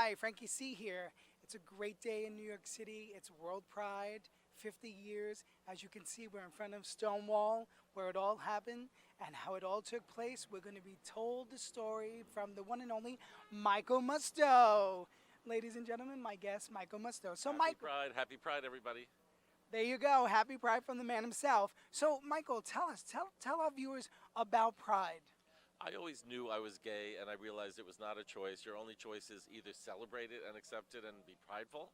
Hi, Frankie C here. It's a great day in New York City. It's World Pride, 50 years. As you can see, we're in front of Stonewall, where it all happened and how it all took place. We're going to be told the story from the one and only Michael Musto. Ladies and gentlemen, my guest, Michael Musto. So, Michael, Happy Pride, everybody. there you go. Happy Pride from the man himself. So, Michael, tell our viewers about Pride. I always knew I was gay, and I realized it was not a choice. Your only choice is either celebrate it and accept it and be prideful,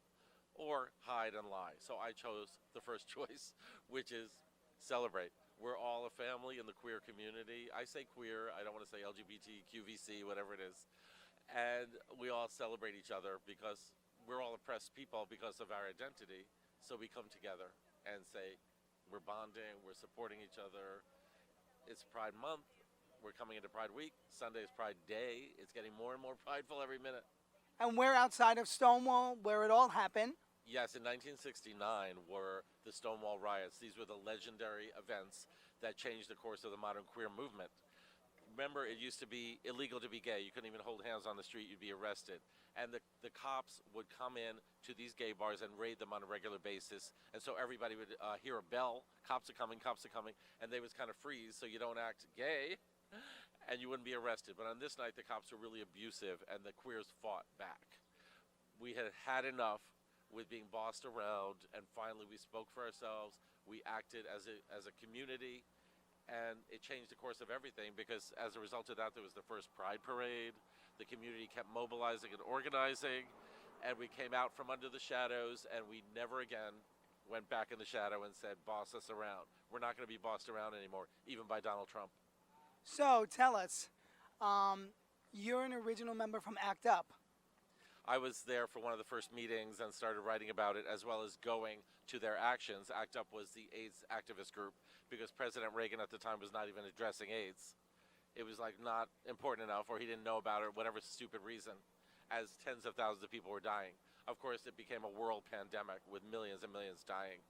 or hide and lie. So I chose the first choice, which is celebrate. We're all a family in the queer community. I say queer, I don't want to say LGBT, QVC, whatever it is. And we all celebrate each other because we're all oppressed people because of our identity. So we come together and say, we're bonding, we're supporting each other. It's Pride Month. We're coming into Pride Week. Sunday is Pride Day. It's getting more and more prideful every minute. And we're outside of Stonewall, where it all happened. Yes, in 1969 were the Stonewall riots. These were the legendary events that changed the course of the modern queer movement. Remember, it used to be illegal to be gay. You couldn't even hold hands on the street. You'd be arrested. And the cops would come in to these gay bars and raid them on a regular basis. And so everybody would hear a bell, cops are coming, and they would kind of freeze so you don't act gay and you wouldn't be arrested. But on this night, the cops were really abusive and the queers fought back. We had had enough with being bossed around, and finally we spoke for ourselves. We acted as a community, and it changed the course of everything, because as a result of that, there was the first Pride Parade. The community kept mobilizing and organizing, and we came out from under the shadows, and we never again went back in the shadow and said, boss us around. We're not going to be bossed around anymore, even by Donald Trump. So tell us, you're an original member from ACT UP. I was there for one of the first meetings and started writing about it, as well as going to their actions. ACT UP was the AIDS activist group, because President Reagan at the time was not even addressing AIDS. It was like not important enough, or he didn't know about it, whatever stupid reason, as tens of thousands of people were dying. Of course, it became a world pandemic with millions and millions dying.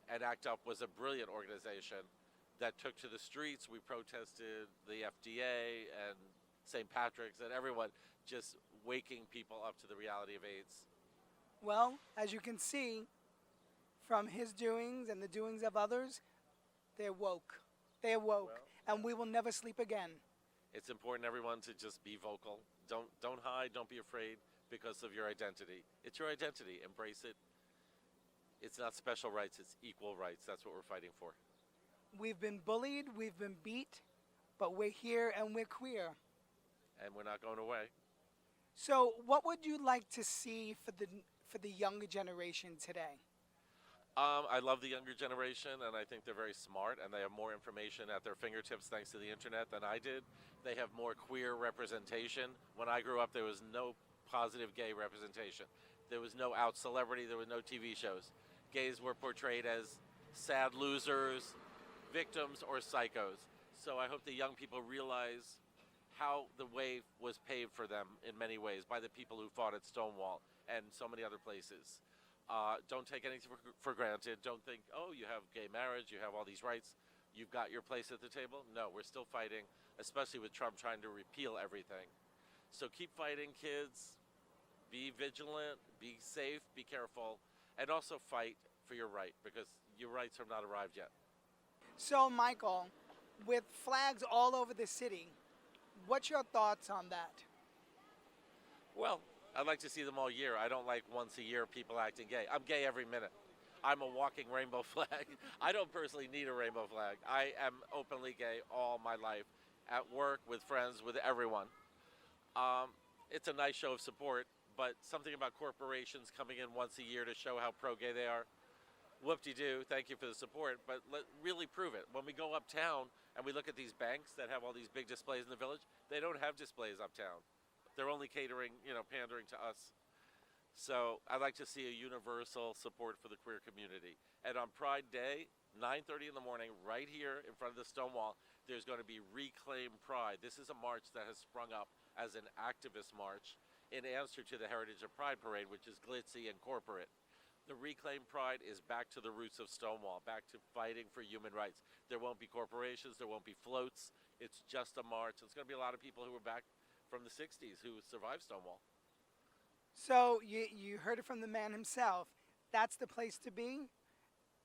And ACT UP was a brilliant organization that took to the streets. We protested the FDA and St. Patrick's and everyone, just waking people up to the reality of AIDS. Well, as you can see from his doings and the doings of others, they're woke. They awoke, and we will never sleep again. It's important, everyone, to just be vocal. Don't hide, don't be afraid because of your identity. It's your identity, embrace it. It's not special rights, it's equal rights. That's what we're fighting for. We've been bullied, we've been beat, but we're here and we're queer. And we're not going away. So what would you like to see for the younger generation today? I love the younger generation, and I think they're very smart, and they have more information at their fingertips thanks to the internet than I did. They have more queer representation. When I grew up, there was no positive gay representation. There was no out celebrity, there were no TV shows. Gays were portrayed as sad losers, victims, or psychos. So I hope the young people realize how the way was paved for them in many ways by the people who fought at Stonewall and so many other places. Don't take anything for granted. Don't think, oh, you have gay marriage, you have all these rights, you've got your place at the table. No, we're still fighting, especially with Trump trying to repeal everything. So keep fighting, kids. Be vigilant, be safe, be careful, and also fight for your right, because your rights have not arrived yet. So, Michael, with flags all over the city, what's your thoughts on that? Well, I'd like to see them all year. I don't like once a year people acting gay. I'm gay every minute. I'm a walking rainbow flag. I don't personally need a rainbow flag. I am openly gay all my life, at work, with friends, with everyone. It's a nice show of support, but something about corporations coming in once a year to show how pro-gay they are, whoop-de-doo, thank you for the support, but really prove it. When we go uptown and we look at these banks that have all these big displays in the village, they don't have displays uptown. They're only catering, pandering to us. So I'd like to see a universal support for the queer community. And on Pride Day, 9:30 in the morning, right here in front of the Stonewall, there's going to be Reclaim Pride. This is a march that has sprung up as an activist march in answer to the Heritage of Pride Parade, which is glitzy and corporate. The Reclaim Pride is back to the roots of Stonewall, back to fighting for human rights. There won't be corporations, there won't be floats. It's just a march. It's going to be a lot of people who were back from the 60s who survived Stonewall. So you heard it from the man himself. That's the place to be.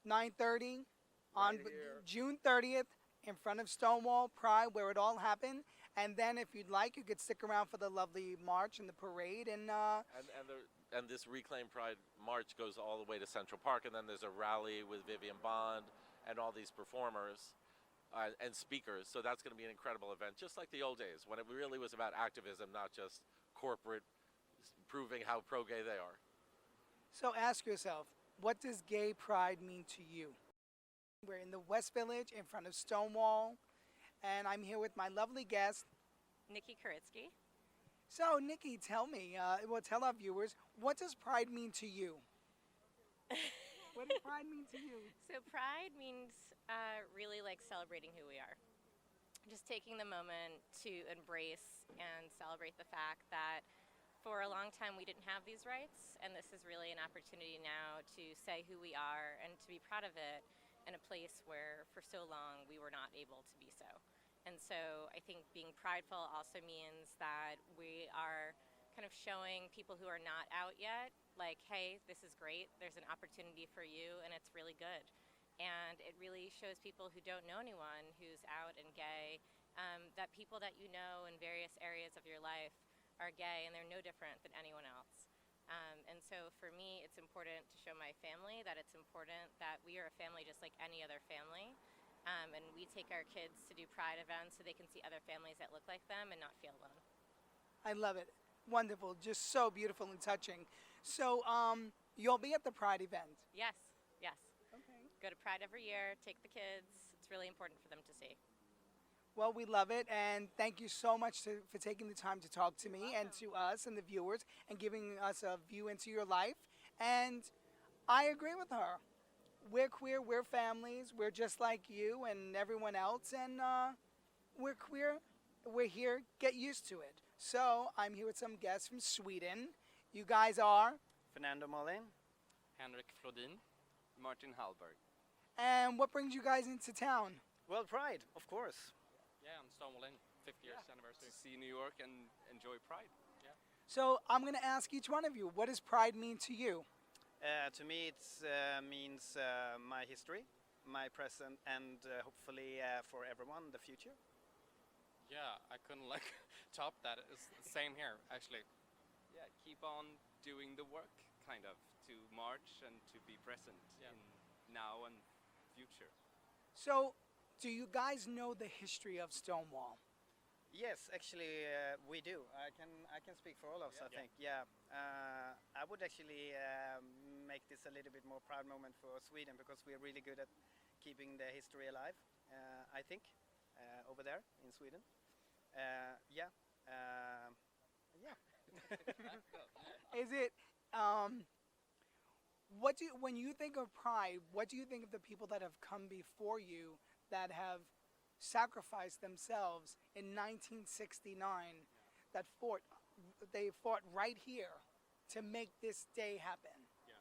9:30 on Right here. June 30th in front of Stonewall Pride, where it all happened. And then, if you'd like, you could stick around for the lovely march and the parade. And this Reclaim Pride March goes all the way to Central Park, and then there's a rally with Vivian Bond and all these performers and speakers. So that's going to be an incredible event, just like the old days when it really was about activism, not just corporate proving how pro-gay they are. So ask yourself, what does gay pride mean to you? We're in the West Village in front of Stonewall, and I'm here with my lovely guest. Nikki Kuritsky. So, Nikki, tell me, tell our viewers, what does pride mean to you? What does pride mean to you? So pride means really like celebrating who we are. Just taking the moment to embrace and celebrate the fact that for a long time we didn't have these rights, and this is really an opportunity now to say who we are and to be proud of it in a place where for so long we were not able to be so. And so I think being prideful also means that we are kind of showing people who are not out yet, like, hey, this is great, there's an opportunity for you, and it's really good. And it really shows people who don't know anyone who's out and gay, that people that you know in various areas of your life are gay, and they're no different than anyone else. And so for me, it's important to show my family that it's important that we are a family just like any other family. And we take our kids to do pride events so they can see other families that look like them and not feel alone. I love it. Wonderful. Just so beautiful and touching. So, you'll be at the pride event. Yes, yes. Okay. Go to Pride every year, take the kids. It's really important for them to see. Well, we love it, and thank you so much for taking the time to talk to me and to us and the viewers and giving us a view into your life. And I agree with her. We're queer, we're families, we're just like you and everyone else, and we're queer, we're here, get used to it. So I'm here with some guests from Sweden. You guys are, Fernando Molin. Henric Flodin. Martin Hallberg. and what brings you guys into town? World Pride, of course. Yeah, I'm Stonewall Inn, 50 years anniversary. See New York and enjoy Pride. Yeah. So I'm going to ask each one of you, what does pride mean to you? To me, it means my history, my present, and hopefully for everyone, the future. Yeah, I couldn't like top that. It's the same here, actually. Yeah, keep on doing the work, kind of, to march and to be present in now and future. So, do you guys know the history of Stonewall? Yes, actually, we do. I can speak for all of us. I think. Yeah. I would actually make this a little bit more proud moment for Sweden because we are really good at keeping the history alive. I think over there in Sweden. Yeah. Yeah. Is it, when you think of pride, what do you think of the people that have come before you that have sacrificed themselves in 1969, that they fought right here to make this day happen? Yeah.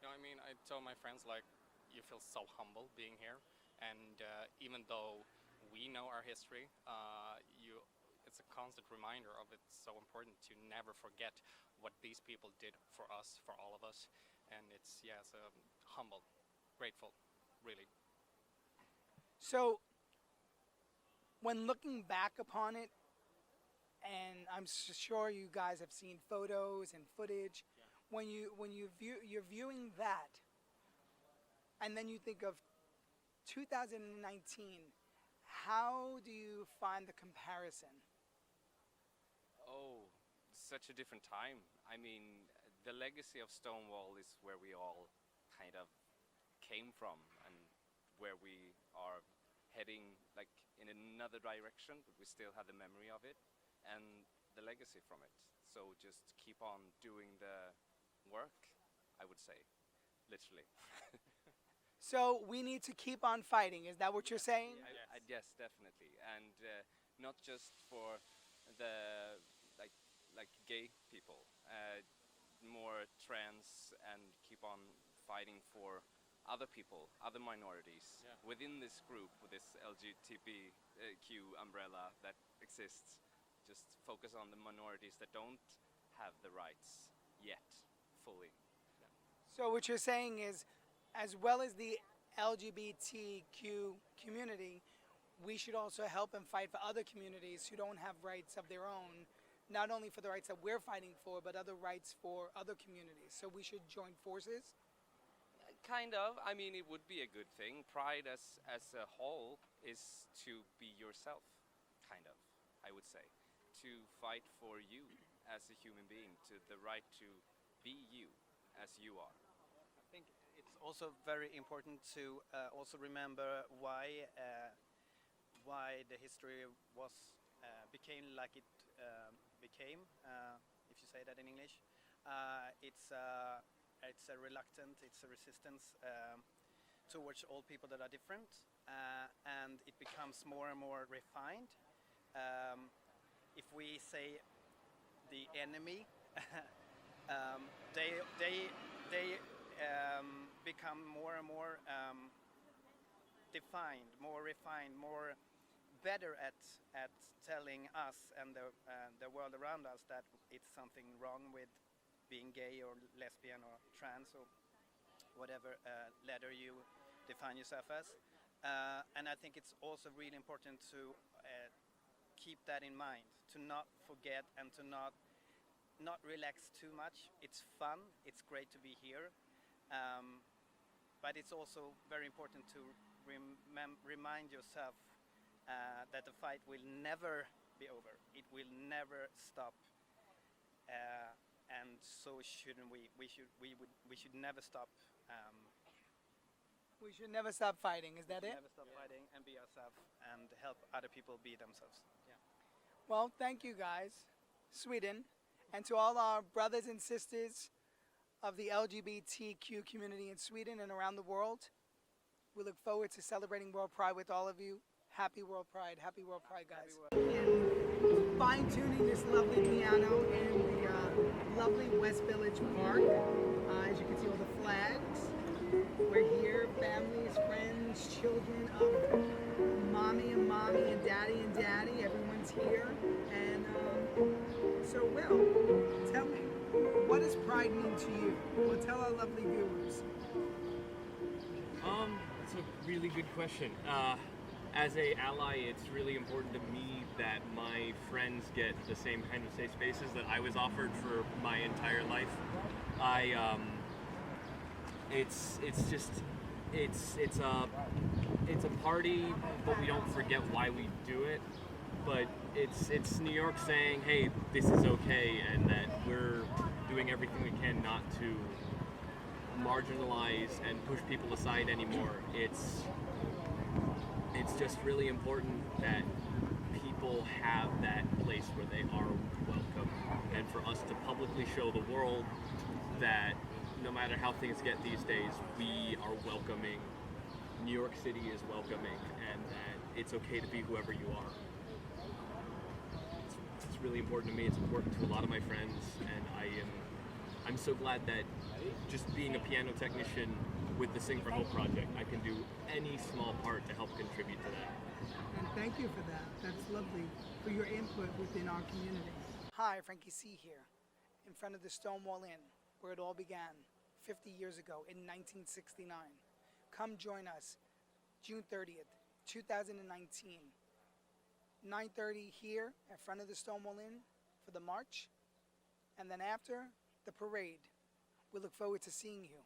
No, I mean, I told my friends, like, you feel so humble being here. And even though we know our history, it's a constant reminder of it's so important to never forget what these people did for us, for all of us. And it's humble, grateful, really. So, when looking back upon it, and I'm sure you guys have seen photos and footage, when you're viewing that, and then you think of 2019, how do you find the comparison? Oh, such a different time. I mean, the legacy of Stonewall is where we all kind of came from and where we are heading like in another direction, but we still have the memory of it and the legacy from it. So just keep on doing the work, I would say, literally. So we need to keep on fighting. Is that what you're saying? Yes, definitely, and not just for the like gay people, more trans, and keep on fighting for other people, other minorities within this group, with this LGBTQ umbrella that exists. Just focus on the minorities that don't have the rights yet fully. So what you're saying is, as well as the LGBTQ community, we should also help and fight for other communities who don't have rights of their own, not only for the rights that we're fighting for, but other rights for other communities. So we should join forces. Kind of. I mean, it would be a good thing. Pride as a whole is to be yourself, kind of, I would say. To fight for you as a human being, to the right to be you as you are. I think it's also very important to also remember why the history was became like it became. If you say that in English, it's a reluctant, it's a resistance towards all people that are different, and it becomes more and more refined. If we say the enemy, they become more and more defined, more refined, more better at telling us and the world around us that it's something wrong with being gay or lesbian or trans or whatever letter you define yourself as. And I think it's also really important to keep that in mind, to not forget and to not relax too much. It's fun, it's great to be here, but it's also very important to remind yourself that the fight will never be over. It will never stop, and so shouldn't we. We should never stop. We should never stop fighting. Is that it? Never stop fighting and be ourselves and help other people be themselves. Yeah. Well, thank you guys, Sweden, and to all our brothers and sisters of the LGBTQ community in Sweden and around the world. We look forward to celebrating World Pride with all of you. Happy World Pride. Happy World Pride, guys. And fine-tuning this lovely piano in the lovely West Village Park. As you can see, all the flags. We're here, families, friends, children of mommy and daddy. Everyone's here. And so, Will, tell me, what does Pride mean to you? Well, tell our lovely viewers. It's a really good question. As a ally, it's really important to me that my friends get the same kind of safe spaces that I was offered for my entire life. It's a party, but we don't forget why we do it. But it's New York saying, hey, this is okay, and that we're doing everything we can not to marginalize and push people aside anymore. It's just really important that people have that place where they are welcome, and for us to publicly show the world that no matter how things get these days, we are welcoming. New York City is welcoming, and that it's okay to be whoever you are. It's really important to me. It's important to a lot of my friends, and I'm so glad that just being a piano technician with the Sing for Hope project, I can do any small part to help contribute to that. And thank you for that. That's lovely, for your input within our community. Hi, Frankie C. here, in front of the Stonewall Inn, where it all began 50 years ago in 1969. Come join us, June 30th, 2019, 9:30 here in front of the Stonewall Inn for the march, and then after, the parade. We look forward to seeing you.